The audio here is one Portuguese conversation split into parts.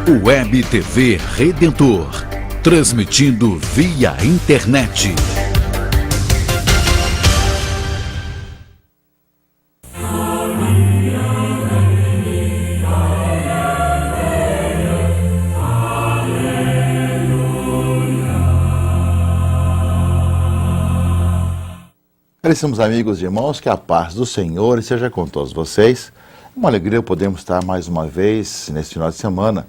Web TV Redentor, transmitindo via internet. Caríssimos amigos e irmãos, que a paz do Senhor esteja com todos vocês. Uma alegria podermos estar mais uma vez nesse final de semana,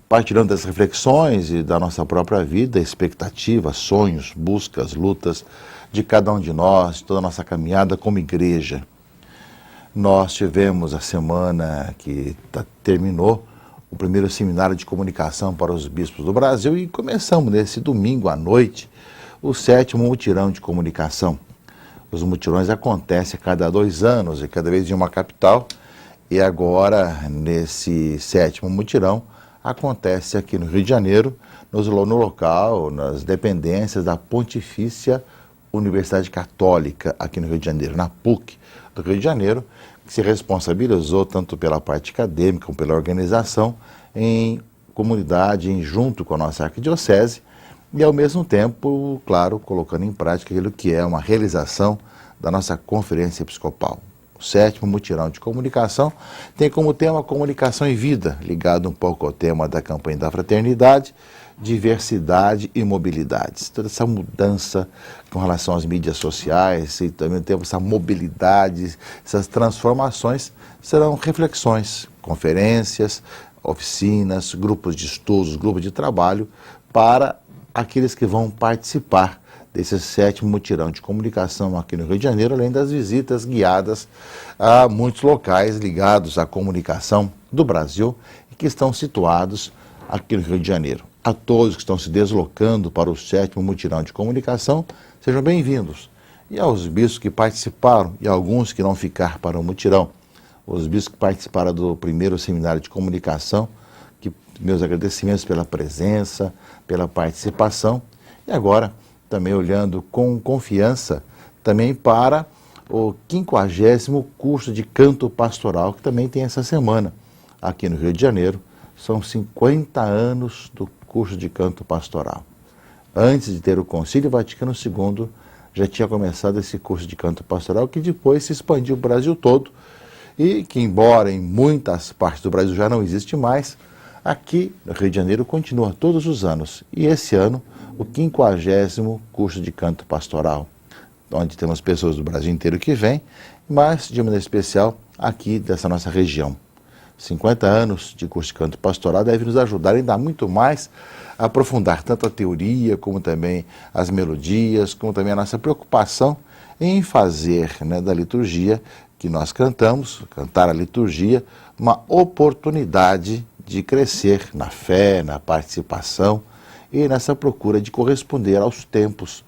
partilhando das reflexões e da nossa própria vida, expectativas, sonhos, buscas, lutas de cada um de nós, de toda a nossa caminhada como igreja. Nós tivemos a semana que terminou o primeiro seminário de comunicação para os bispos do Brasil e começamos nesse domingo à noite o 7º mutirão de comunicação. Os mutirões acontecem a cada 2 anos e cada vez em uma capital. E agora, nesse 7º mutirão, acontece aqui no Rio de Janeiro, no local, nas dependências da Pontifícia Universidade Católica, aqui no Rio de Janeiro, na PUC do Rio de Janeiro, que se responsabilizou tanto pela parte acadêmica como pela organização, em comunidade, junto com a nossa arquidiocese, e ao mesmo tempo, claro, colocando em prática aquilo que é uma realização da nossa Conferência Episcopal. O 7º mutirão de comunicação tem como tema comunicação e vida, ligado um pouco ao tema da campanha da fraternidade, diversidade e mobilidades. Toda essa mudança com relação às mídias sociais e também temos essa mobilidade, essas transformações, serão reflexões, conferências, oficinas, grupos de estudos, grupos de trabalho para aqueles que vão participar desse 7º mutirão de comunicação aqui no Rio de Janeiro, além das visitas guiadas a muitos locais ligados à comunicação do Brasil e que estão situados aqui no Rio de Janeiro. A todos que estão se deslocando para o 7º mutirão de comunicação, sejam bem-vindos. E aos bispos que participaram e alguns que não ficaram para o mutirão, os bispos que participaram do primeiro seminário de comunicação, meus agradecimentos pela presença, pela participação, e agora também olhando com confiança também para o 50º curso de canto pastoral, que também tem essa semana aqui no Rio de Janeiro. São 50 anos do curso de canto pastoral. Antes de ter o Concílio Vaticano II, já tinha começado esse curso de canto pastoral, que depois se expandiu o Brasil todo, e que embora em muitas partes do Brasil já não existe mais, aqui no Rio de Janeiro continua todos os anos, e esse ano o 50º curso de canto pastoral, onde temos pessoas do Brasil inteiro que vêm, mas de maneira especial aqui dessa nossa região. 50 anos de curso de canto pastoral deve nos ajudar ainda muito mais a aprofundar tanto a teoria, como também as melodias, como também a nossa preocupação em fazer, da liturgia que nós cantamos, cantar a liturgia, uma oportunidade de crescer na fé, na participação e nessa procura de corresponder aos tempos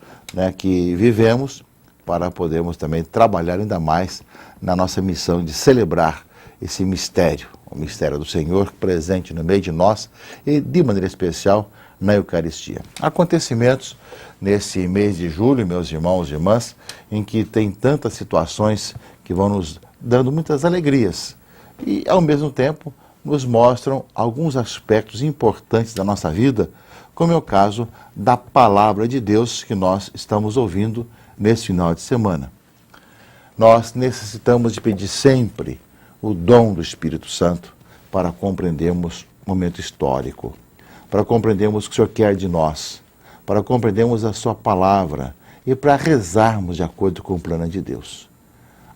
que vivemos, para podermos também trabalhar ainda mais na nossa missão de celebrar esse mistério, o mistério do Senhor presente no meio de nós e de maneira especial na Eucaristia. Acontecimentos nesse mês de julho, meus irmãos e irmãs, em que tem tantas situações que vão nos dando muitas alegrias e ao mesmo tempo nos mostram alguns aspectos importantes da nossa vida, como é o caso da Palavra de Deus que nós estamos ouvindo nesse final de semana. Nós necessitamos de pedir sempre o dom do Espírito Santo para compreendermos o momento histórico, para compreendermos o que o Senhor quer de nós, para compreendermos a Sua Palavra e para rezarmos de acordo com o plano de Deus.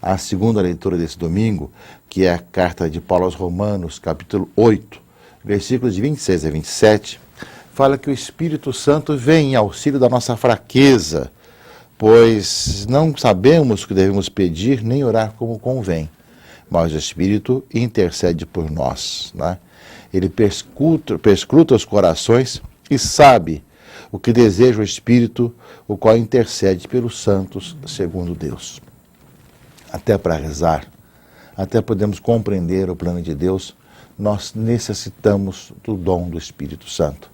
A segunda leitura desse domingo, que é a carta de Paulo aos Romanos, capítulo 8, versículos de 26 a 27, fala que o Espírito Santo vem em auxílio da nossa fraqueza, pois não sabemos o que devemos pedir nem orar como convém, mas o Espírito intercede por nós. Ele perscruta os corações e sabe o que deseja o Espírito, o qual intercede pelos santos segundo Deus. Até para rezar, até podemos compreender o plano de Deus, nós necessitamos do dom do Espírito Santo,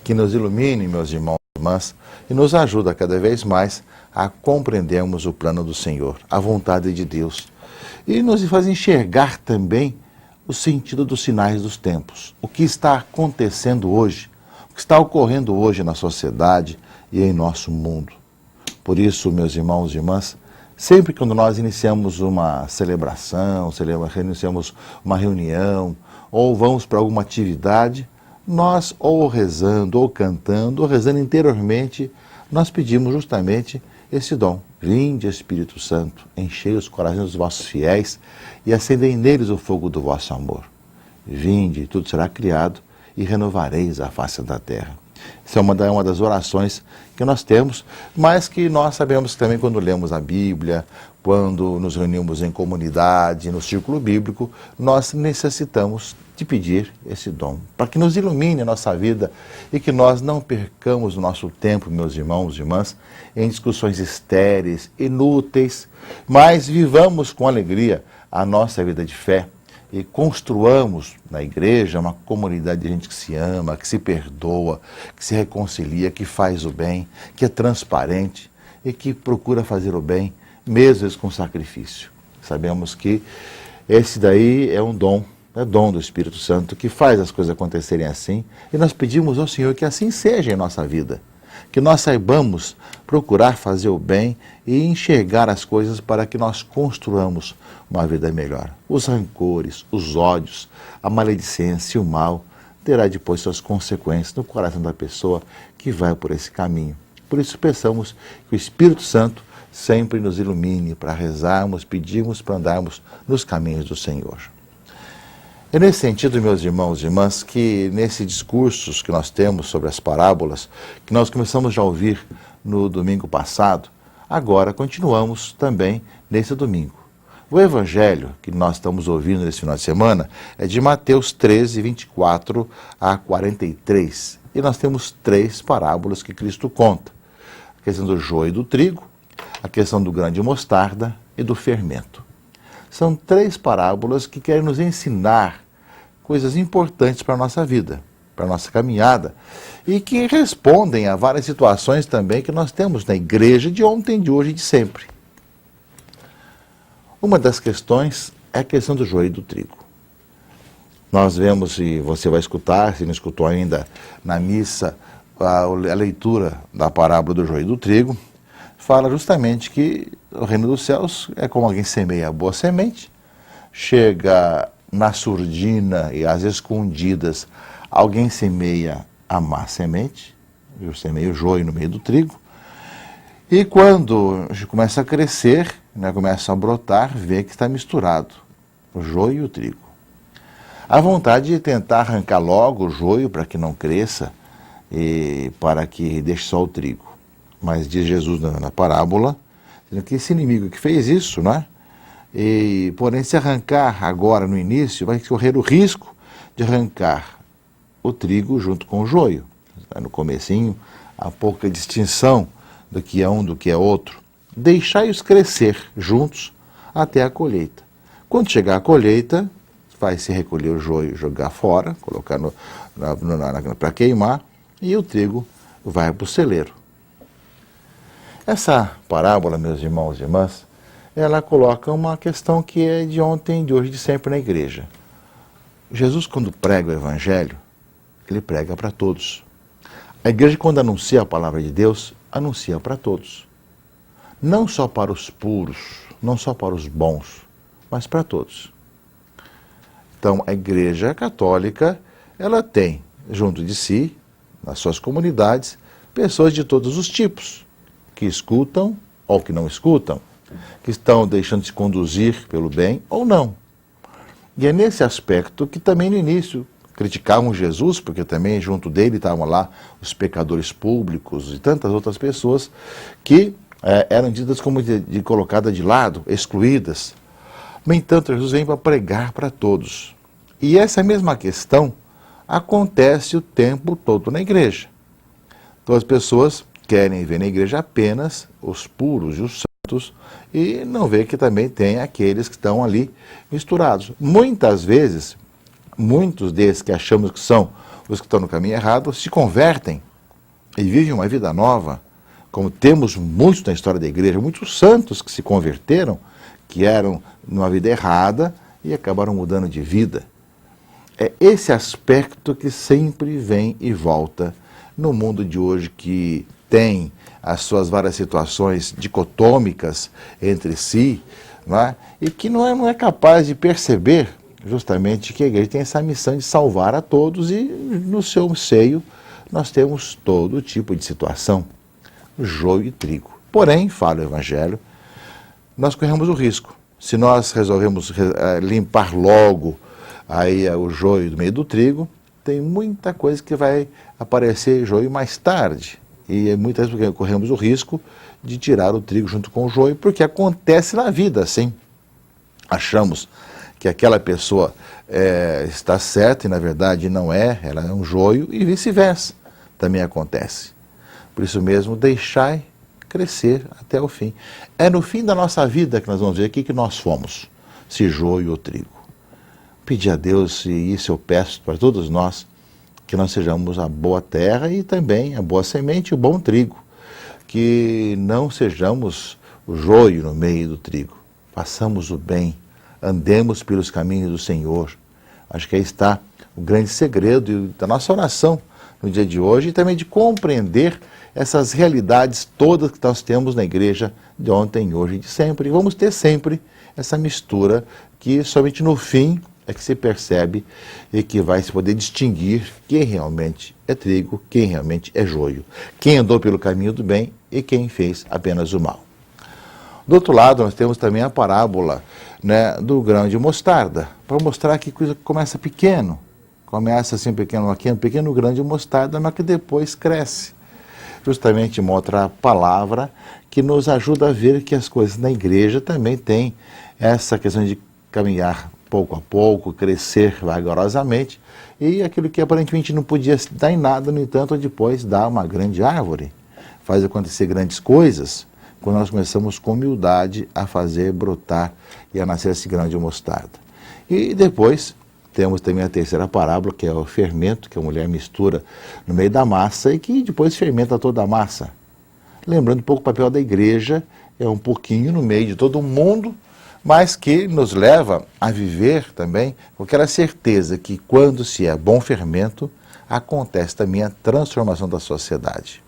que nos ilumine, meus irmãos e irmãs, e nos ajuda cada vez mais a compreendermos o plano do Senhor, a vontade de Deus, e nos faz enxergar também o sentido dos sinais dos tempos, o que está acontecendo hoje, o que está ocorrendo hoje na sociedade e em nosso mundo. Por isso, meus irmãos e irmãs, sempre quando nós iniciamos uma celebração, iniciamos uma reunião, ou vamos para alguma atividade, nós ou rezando, ou cantando, ou rezando interiormente, nós pedimos justamente esse dom. Vinde, Espírito Santo, enchei os corações dos vossos fiéis e acendei neles o fogo do vosso amor. Vinde, e tudo será criado, e renovareis a face da terra. Essa é uma das orações que nós temos, mas que nós sabemos que também quando lemos a Bíblia, quando nos reunimos em comunidade, no círculo bíblico, nós necessitamos de pedir esse dom, para que nos ilumine a nossa vida e que nós não percamos o nosso tempo, meus irmãos e irmãs, em discussões estéreis, inúteis, mas vivamos com alegria a nossa vida de fé e construamos na igreja uma comunidade de gente que se ama, que se perdoa, que se reconcilia, que faz o bem, que é transparente e que procura fazer o bem, mesmo com sacrifício. Sabemos que esse daí é um dom, é dom do Espírito Santo que faz as coisas acontecerem assim, e nós pedimos ao Senhor que assim seja em nossa vida, que nós saibamos procurar fazer o bem e enxergar as coisas para que nós construamos uma vida melhor. Os rancores, os ódios, a maledicência e o mal terá depois suas consequências no coração da pessoa que vai por esse caminho. Por isso peçamos que o Espírito Santo sempre nos ilumine para rezarmos, pedirmos para andarmos nos caminhos do Senhor. É nesse sentido, meus irmãos e irmãs, que nesses discursos que nós temos sobre as parábolas, que nós começamos já a ouvir no domingo passado, agora continuamos também nesse domingo. O evangelho que nós estamos ouvindo nesse final de semana é de Mateus 13, 24 a 43. E nós temos 3 parábolas que Cristo conta. A questão do joio e do trigo, a questão do grão de mostarda e do fermento. São 3 parábolas que querem nos ensinar coisas importantes para a nossa vida, para a nossa caminhada, e que respondem a várias situações também que nós temos na igreja de ontem, de hoje e de sempre. Uma das questões é a questão do joio e do trigo. Nós vemos, e você vai escutar, se não escutou ainda, na missa, a leitura da parábola do joio e do trigo, fala justamente que o reino dos céus é como alguém semeia a boa semente, chega na surdina e às escondidas, alguém semeia a má semente, eu semeio o joio no meio do trigo, e quando começa a crescer, começa a brotar, vê que está misturado o joio e o trigo. A vontade de tentar arrancar logo o joio para que não cresça e para que deixe só o trigo. Mas diz Jesus na parábola que esse inimigo que fez isso, E, porém, se arrancar agora no início, vai correr o risco de arrancar o trigo junto com o joio. No comecinho, há pouca distinção do que é um do que é outro. Deixai-os crescer juntos até a colheita. Quando chegar a colheita, vai se recolher o joio, jogar fora, colocar para queimar, e o trigo vai para o celeiro. Essa parábola, meus irmãos e irmãs, ela coloca uma questão que é de ontem, de hoje, de sempre na igreja. Jesus, quando prega o evangelho, ele prega para todos. A igreja, quando anuncia a palavra de Deus, anuncia para todos. Não só para os puros, não só para os bons, mas para todos. Então, a igreja católica, ela tem, junto de si, nas suas comunidades, pessoas de todos os tipos, que escutam ou que não escutam, que estão deixando de se conduzir pelo bem ou não. E é nesse aspecto que também no início criticavam Jesus, porque também junto dele estavam lá os pecadores públicos e tantas outras pessoas que eram ditas como colocadas de lado, excluídas. No entanto, Jesus vem para pregar para todos. E essa mesma questão acontece o tempo todo na igreja. Então as pessoas querem ver na igreja apenas os puros e os santos e não vê que também tem aqueles que estão ali misturados. Muitas vezes, muitos desses que achamos que são os que estão no caminho errado se convertem e vivem uma vida nova, como temos muitos na história da igreja, muitos santos que se converteram, que eram numa vida errada e acabaram mudando de vida. É esse aspecto que sempre vem e volta no mundo de hoje, que tem as suas várias situações dicotômicas entre si, não é? E que não é capaz de perceber justamente que a igreja tem essa missão de salvar a todos, e no seu seio nós temos todo tipo de situação, joio e trigo. Porém, fala o Evangelho, nós corremos o risco, se nós resolvemos limpar logo aí o joio do meio do trigo, tem muita coisa que vai aparecer joio mais tarde. E muitas vezes corremos o risco de tirar o trigo junto com o joio, porque acontece na vida assim. Achamos que aquela pessoa está certa e na verdade não é, ela é um joio, e vice-versa, também acontece. Por isso mesmo, deixai crescer até o fim. É no fim da nossa vida que nós vamos ver o que nós fomos, se joio ou trigo. Pedir a Deus, e isso eu peço para todos nós, que nós sejamos a boa terra e também a boa semente e o bom trigo. Que não sejamos o joio no meio do trigo. Façamos o bem, andemos pelos caminhos do Senhor. Acho que aí está o grande segredo da nossa oração no dia de hoje, e também de compreender essas realidades todas que nós temos na igreja de ontem, hoje e de sempre. E vamos ter sempre essa mistura que somente no fim é que se percebe e que vai se poder distinguir quem realmente é trigo, quem realmente é joio, quem andou pelo caminho do bem e quem fez apenas o mal. Do outro lado, nós temos também a parábola, né, do grão de mostarda, para mostrar que a coisa começa pequeno, começa assim pequeno grão de mostarda, mas que depois cresce. Justamente uma outra palavra que nos ajuda a ver que as coisas na igreja também têm essa questão de caminhar pouco a pouco, crescer vagarosamente, e aquilo que aparentemente não podia dar em nada, no entanto, depois dá uma grande árvore, faz acontecer grandes coisas, quando nós começamos com humildade a fazer brotar e a nascer esse grão de mostarda. E depois temos também a terceira parábola, que é o fermento, que a mulher mistura no meio da massa e que depois fermenta toda a massa. Lembrando um pouco o papel da igreja, é um pouquinho no meio de todo mundo, mas que nos leva a viver também com aquela certeza que quando se é bom fermento, acontece também a transformação da sociedade.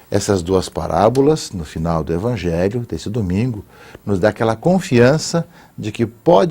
Essas duas parábolas, no final do Evangelho, desse domingo, nos dá aquela confiança de que pode